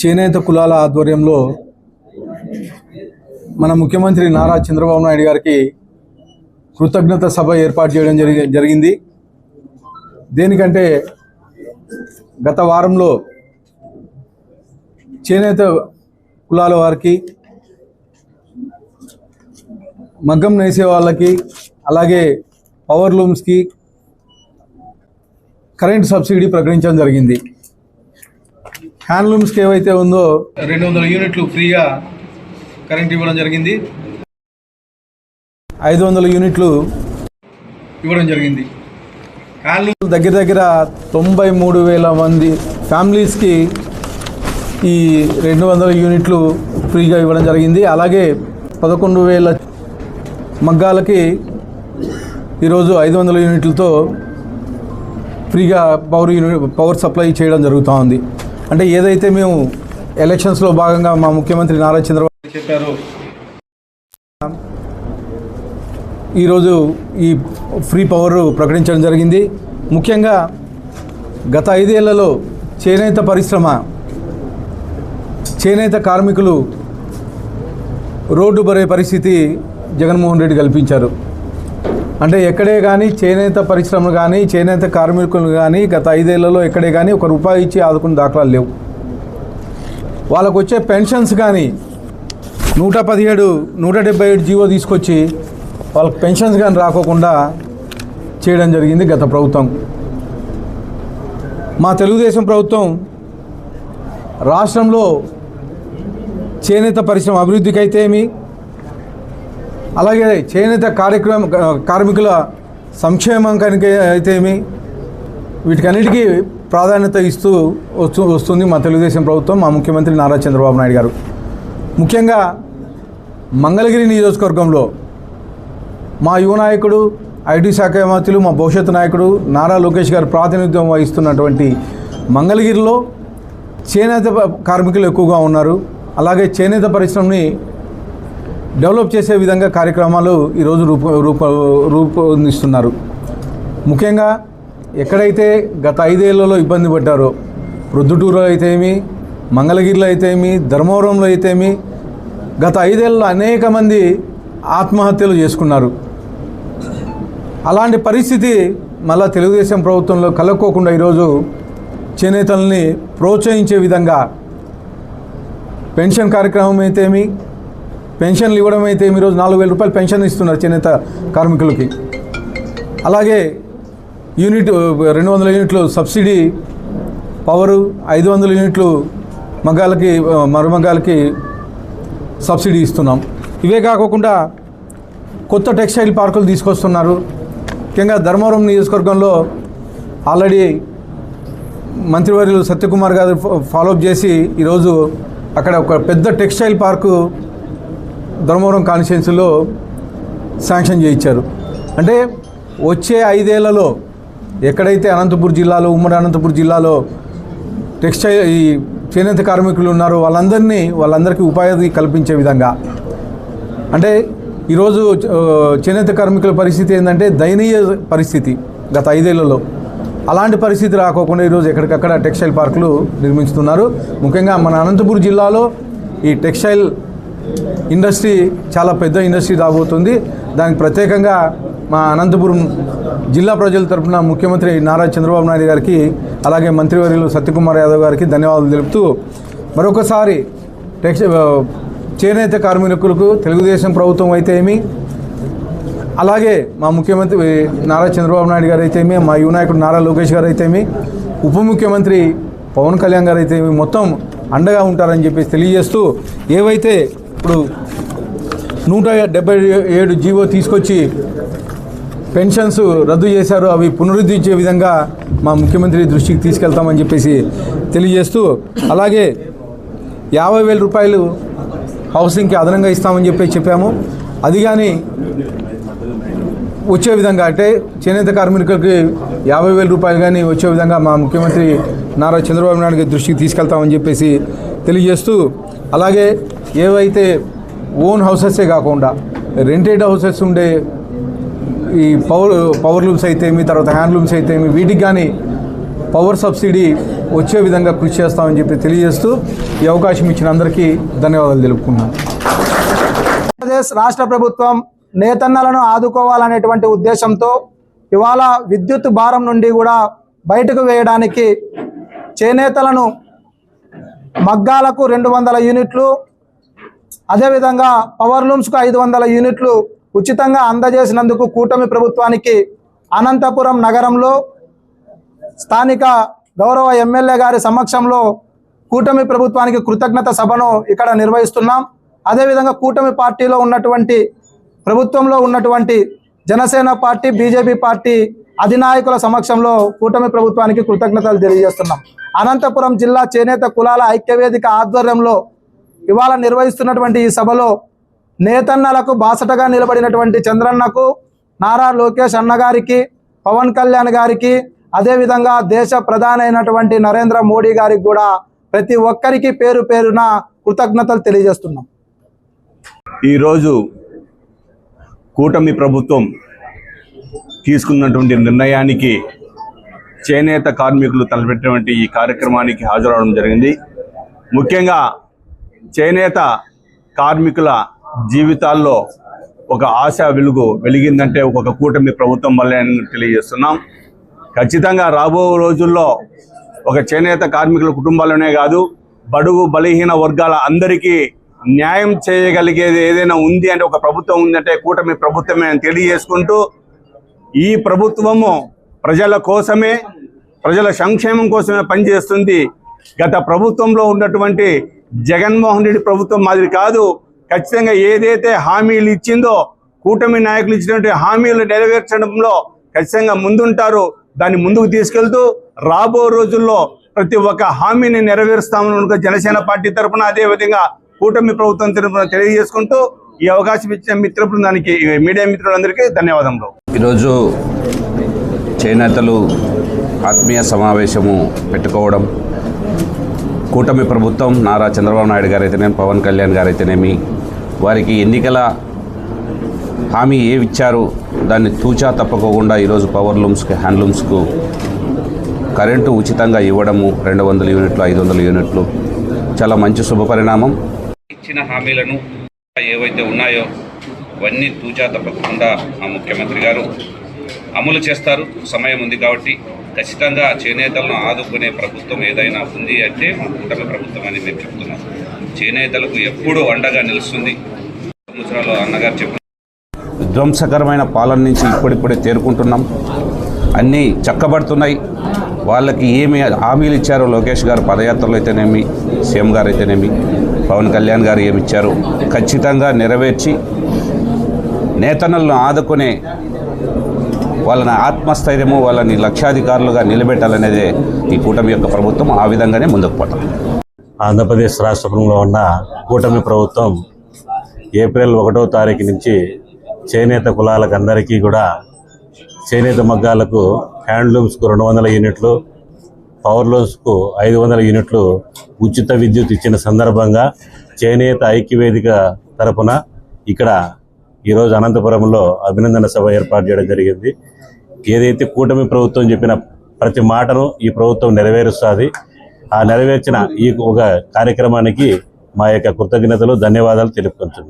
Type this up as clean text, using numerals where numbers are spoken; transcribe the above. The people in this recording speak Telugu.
చేనేత కులాల ఆధ్వర్యంలో మన ముఖ్యమంత్రి నారా చంద్రబాబు నాయుడు గారికి కృతజ్ఞత సభ ఏర్పాటు చేయడం జరిగింది. దేనికంటే గత వారంలో చేనేత కులాల వారికి, మగ్గం నేసే వాళ్ళకి, అలాగే పవర్ లూమ్స్కి కరెంట్ సబ్సిడీ ప్రకటించడం జరిగింది. హ్యాండ్లూమ్స్కి ఏవైతే ఉందో 200 యూనిట్లు ఫ్రీగా కరెంట్ ఇవ్వడం జరిగింది. 500 యూనిట్లు ఇవ్వడం జరిగింది. హ్యాండ్లూమ్ దగ్గర 93,000 మంది ఫ్యామిలీస్కి ఈ 200 యూనిట్లు ఫ్రీగా ఇవ్వడం జరిగింది. అలాగే 11,000 మగ్గాలకి ఈరోజు 500 యూనిట్లతో ఫ్రీగా పవర్ సప్లై చేయడం జరుగుతూ ఉంది. అంటే ఏదైతే మేము ఎలక్షన్స్లో భాగంగా మా ముఖ్యమంత్రి నారా చంద్రబాబు చెప్పారో ఈరోజు ఈ ఫ్రీ పవర్ ప్రకటించడం జరిగింది. ముఖ్యంగా గత 5 ఏళ్లలో చేనేత పరిశ్రమ, చేనేత కార్మికులు రోడ్డు బరే పరిస్థితి జగన్మోహన్ రెడ్డి కల్పించారు. అంటే ఎక్కడే కానీ చేనేత పరిశ్రమలు కానీ, చేనేత కార్మికులు కానీ గత 5 ఏళ్లలో ఎక్కడే కానీ ₹1 ఇచ్చి ఆదుకున్న దాఖలాలు లేవు. వాళ్ళకు వచ్చే పెన్షన్స్ కానీ 117, 177 జీవో తీసుకొచ్చి వాళ్ళకి పెన్షన్స్ కానీ రాకోకుండా చేయడం జరిగింది గత ప్రభుత్వం. మా తెలుగుదేశం ప్రభుత్వం రాష్ట్రంలో చేనేత పరిశ్రమ అభివృద్ధికి అయితేమి, అలాగే చేనేత కార్మికుల సంక్షేమానికి అయితేమి, వీటికన్నిటికీ ప్రాధాన్యత ఇస్తూ వస్తుంది మా తెలుగుదేశం ప్రభుత్వం, మా ముఖ్యమంత్రి నారా చంద్రబాబు నాయుడు గారు. ముఖ్యంగా మంగళగిరి నియోజకవర్గంలో మా యువ నాయకుడు, ఐటీ శాఖ మంత్రులు, మా భవిష్యత్తు నాయకుడు నారా లోకేష్ గారు ప్రాతినిధ్యం వహిస్తున్నటువంటి మంగళగిరిలో చేనేత కార్మికులు ఎక్కువగా ఉన్నారు. అలాగే చేనేత పరిశ్రమని డెవలప్ చేసే విధంగా కార్యక్రమాలు ఈరోజు రూపొందిస్తున్నారు. ముఖ్యంగా ఎక్కడైతే గత 5 ఏళ్లలో ఇబ్బంది పడ్డారో, ప్రొద్దుటూరులో అయితేమి, మంగళగిరిలో అయితేమి, ధర్మవరంలో అయితేమి, గత 5 ఏళ్లలో అనేక మంది ఆత్మహత్యలు చేసుకున్నారు. అలాంటి పరిస్థితి మళ్ళా తెలుగుదేశం ప్రభుత్వంలో కలుక్కోకుండా ఈరోజు చేనేతల్ని ప్రోత్సహించే విధంగా పెన్షన్ కార్యక్రమం అయితేమి, పెన్షన్లు ఇవ్వడం అయితే ఈరోజు ₹4,000 పెన్షన్ ఇస్తున్నారు చేనేత కార్మికులకి. అలాగే 200 యూనిట్లు సబ్సిడీ పవరు, 500 యూనిట్లు మగ్గాలకి, మరుమగ్గాలకి సబ్సిడీ ఇస్తున్నాం. ఇవే కాకుండా కొత్త టెక్స్టైల్ పార్కులు తీసుకొస్తున్నారు. ముఖ్యంగా ధర్మవరం నియోజకవర్గంలో ఆల్రెడీ మంత్రివర్యులు సత్యకుమార్ గారు ఫాలోఅప్ చేసి ఈరోజు అక్కడ ఒక పెద్ద టెక్స్టైల్ పార్కు ధర్మవరం కాన్స్టిట్యున్సీలో శాంక్షన్ చేయించారు. అంటే వచ్చే 5 ఏళ్లలో ఎక్కడైతే అనంతపురం జిల్లాలో, ఉమ్మడి అనంతపురం జిల్లాలో ఈ చేనేత కార్మికులు ఉన్నారో వాళ్ళందరికీ ఉపాధి కల్పించే విధంగా, అంటే ఈరోజు చేనేత కార్మికుల పరిస్థితి ఏంటంటే దయనీయ పరిస్థితి గత 5 ఏళ్లలో. అలాంటి పరిస్థితి రాకోకుండా ఈరోజు ఎక్కడికక్కడ టెక్స్టైల్ పార్కులు నిర్మిస్తున్నారు. ముఖ్యంగా మన అనంతపురం జిల్లాలో ఈ టెక్స్టైల్ ఇండస్ట్రీ చాలా పెద్ద ఇండస్ట్రీ రాబోతుంది. దానికి ప్రత్యేకంగా మా అనంతపురం జిల్లా ప్రజల తరఫున ముఖ్యమంత్రి నారా చంద్రబాబు నాయుడు గారికి, అలాగే మంత్రివర్యులు సత్యకుమార్ యాదవ్ గారికి ధన్యవాదాలు తెలుపుతూ, మరొకసారి చేనేత కార్మికులకు తెలుగుదేశం ప్రభుత్వం అయితే ఏమి, అలాగే మా ముఖ్యమంత్రి నారా చంద్రబాబు నాయుడు గారు అయితే ఏమి, మా యువ నాయకుడు నారా లోకేష్ గారు అయితే ఏమి, ఉప ముఖ్యమంత్రి పవన్ కళ్యాణ్ గారు అయితే ఏమి మొత్తం అండగా ఉంటారని చెప్పేసి తెలియజేస్తూ, ఏవైతే ఇప్పుడు 177 జీవో తీసుకొచ్చి పెన్షన్స్ రద్దు చేశారో అవి పునరుద్ధరించే విధంగా మా ముఖ్యమంత్రి దృష్టికి తీసుకెళ్తామని చెప్పేసి తెలియజేస్తూ, అలాగే ₹50,000 హౌసింగ్కి అదనంగా ఇస్తామని చెప్పాము. అది కానీ వచ్చే విధంగా, అంటే చేనేత కార్మికులకి ₹50,000 కానీ వచ్చే విధంగా మా ముఖ్యమంత్రి నారా చంద్రబాబు నాయుడు గారి దృష్టికి తీసుకెళ్తామని చెప్పేసి తెలియజేస్తూ, అలాగే ఏవైతే ఓన్ హౌసెసే కాకుండా రెంటెడ్ హౌసెస్ ఉండే ఈ పవర్ లూమ్స్ అయితేమి, తర్వాత హ్యాండ్లూమ్స్ అయితేమి, వీటికి కానీ పవర్ సబ్సిడీ వచ్చే విధంగా కృషి చేస్తామని చెప్పి తెలియజేస్తూ ఈ అవకాశం ఇచ్చిన అందరికీ ధన్యవాదాలు తెలుపుకున్నాను. ఆంధ్రప్రదేశ్ రాష్ట్ర ప్రభుత్వం నేతన్నలను ఆదుకోవాలనేటువంటి ఉద్దేశంతో ఇవాళ విద్యుత్ భారం నుండి కూడా బయటకు వేయడానికి చేనేతలను మగ్గాలకు 200 యూనిట్లు, అదేవిధంగా పవర్ లూమ్స్కు 500 యూనిట్లు ఉచితంగా అందజేసినందుకు కూటమి ప్రభుత్వానికి అనంతపురం నగరంలో స్థానిక గౌరవ ఎమ్మెల్యే గారి సమక్షంలో కూటమి ప్రభుత్వానికి కృతజ్ఞత సభను ఇక్కడ నిర్వహిస్తున్నాం. అదేవిధంగా కూటమి పార్టీలో ఉన్నటువంటి ప్రభుత్వంలో ఉన్నటువంటి జనసేన పార్టీ, బీజేపీ పార్టీ అధినాయకుల సమక్షంలో కూటమి ప్రభుత్వానికి కృతజ్ఞతలు తెలియజేస్తున్నాం. అనంతపురం జిల్లా చేనేత కులాల ఐక్యవేదిక ఆధ్వర్యంలో ఇవాళ నిర్వహిస్తున్నటువంటి ఈ సభలో నేతన్నలకు బాసటగా నిలబడినటువంటి చంద్రన్నకు, నారా లోకేష్ అన్నగారికి, పవన్ కళ్యాణ్ గారికి, అదేవిధంగా దేశ ప్రధాని అయినటువంటి నరేంద్ర మోడీ గారికి కూడా ప్రతి ఒక్కరికి పేరు పేరున కృతజ్ఞతలు తెలియజేస్తున్నాం. ఈరోజు కూటమి ప్రభుత్వం తీసుకున్నటువంటి నిర్ణయానికి చేనేత కార్మికులు తలపెట్టినటువంటి ఈ కార్యక్రమానికి హాజరవడం జరిగింది. ముఖ్యంగా చేనేత కార్మికుల జీవితాల్లో ఒక ఆశా వెలుగు వెలిగిందంటే ఒక కూటమి ప్రభుత్వం వల్లే అని తెలియజేస్తున్నాం. ఖచ్చితంగా రాబో రోజుల్లో ఒక చేనేత కార్మికుల కుటుంబాలనే కాదు, బడుగు బలహీన వర్గాల అందరికీ న్యాయం చేయగలిగేది ఏదైనా ఉంది అంటే ఒక ప్రభుత్వం ఉందంటే కూటమి ప్రభుత్వమే అని తెలియజేసుకుంటూ, ఈ ప్రభుత్వము ప్రజల కోసమే, ప్రజల సంక్షేమం కోసమే పనిచేస్తుంది. గత ప్రభుత్వంలో ఉన్నటువంటి జగన్మోహన్ రెడ్డి ప్రభుత్వం మాదిరి కాదు. ఖచ్చితంగా ఏదైతే హామీలు ఇచ్చిందో కూటమి నాయకులు ఇచ్చినటువంటి హామీలు నెరవేర్చడంలో ఖచ్చితంగా ముందుంటారు. దాన్ని ముందుకు తీసుకెళ్తూ రాబో రోజుల్లో ప్రతి ఒక్క హామీని నెరవేరుస్తామని జనసేన పార్టీ తరఫున, అదేవిధంగా కూటమి ప్రభుత్వం తరఫున తెలియజేసుకుంటూ ఈ అవకాశం ఇచ్చిన మిత్ర బృందానికి, మీడియా మిత్రులందరికీ ధన్యవాదములు. ఈరోజు చేనేతలు ఆత్మీయ సమావేశము పెట్టుకోవడం, కూటమి ప్రభుత్వం నారా చంద్రబాబు నాయుడు గారు అయితేనేమి, పవన్ కళ్యాణ్ గారు అయితేనేమి, వారికి ఎన్నికల హామీ ఇచ్చారు దాన్ని తూచా తప్పకోకుండా ఈరోజు పవర్ లూమ్స్కి, హ్యాండ్లూమ్స్కు కరెంటు ఉచితంగా ఇవ్వడము, 200 యూనిట్లు, 500 యూనిట్లు చాలా మంచి శుభపరిణామం. ఇచ్చిన హామీలను ఏవైతే ఉన్నాయో అవన్నీ తూచా తప్పకుండా మా ముఖ్యమంత్రి గారు అమలు చేస్తారు. సమయం ఉంది కాబట్టి ఖచ్చితంగా చేనేతలను ఆదుకునే ప్రభుత్వం ఏదైనా ఉంది అంటే మా కూటమి ప్రభుత్వం అని మేము చెప్తున్నాం. చేనేతలకు ఎప్పుడూ అండగా నిలుస్తుంది. సంవత్సరాలు అన్నగారు చెప్పిన విధ్వంసకరమైన పాలన నుంచి ఇప్పుడిప్పుడే తేరుకుంటున్నాం. అన్నీ చక్కబడుతున్నాయి. వాళ్ళకి ఏమి హామీలు ఇచ్చారో లోకేష్ గారు పదయాత్రలో అయితేనేమి, సీఎం గారు అయితేనేమి, పవన్ కళ్యాణ్ గారు ఏమి ఇచ్చారో ఖచ్చితంగా నెరవేర్చి నేతన్నలను ఆదుకునే వాళ్ళని ఆత్మస్థైర్యము, వాళ్ళని లక్షాధికారులుగా నిలబెట్టాలనేదే ఈ కూటమి యొక్క ప్రభుత్వం. ఆ విధంగానే ముందుకు పోతాం. ఆంధ్రప్రదేశ్ రాష్ట్రంలో ఉన్న కూటమి ప్రభుత్వం ఏప్రిల్ 1వ తారీఖు నుంచి చేనేత కులాలకు అందరికీ కూడా చేనేత మగ్గాలకు, హ్యాండ్లూమ్స్కు 200 యూనిట్లు, పవర్ లూమ్స్కు 500 యూనిట్లు ఉచిత విద్యుత్ ఇచ్చిన సందర్భంగా చేనేత ఐక్యవేదిక తరపున ఇక్కడ ఈరోజు అనంతపురంలో అభినందన సభ ఏర్పాటు చేయడం జరిగింది. ఏదైతే కూటమి ప్రభుత్వం చెప్పిన ప్రతి మాటను ఈ ప్రభుత్వం నెరవేరుస్తుంది. ఆ నెరవేర్చిన ఈ ఒక కార్యక్రమానికి మా యొక్క కృతజ్ఞతలు, ధన్యవాదాలు తెలుపుకుంటున్నాం.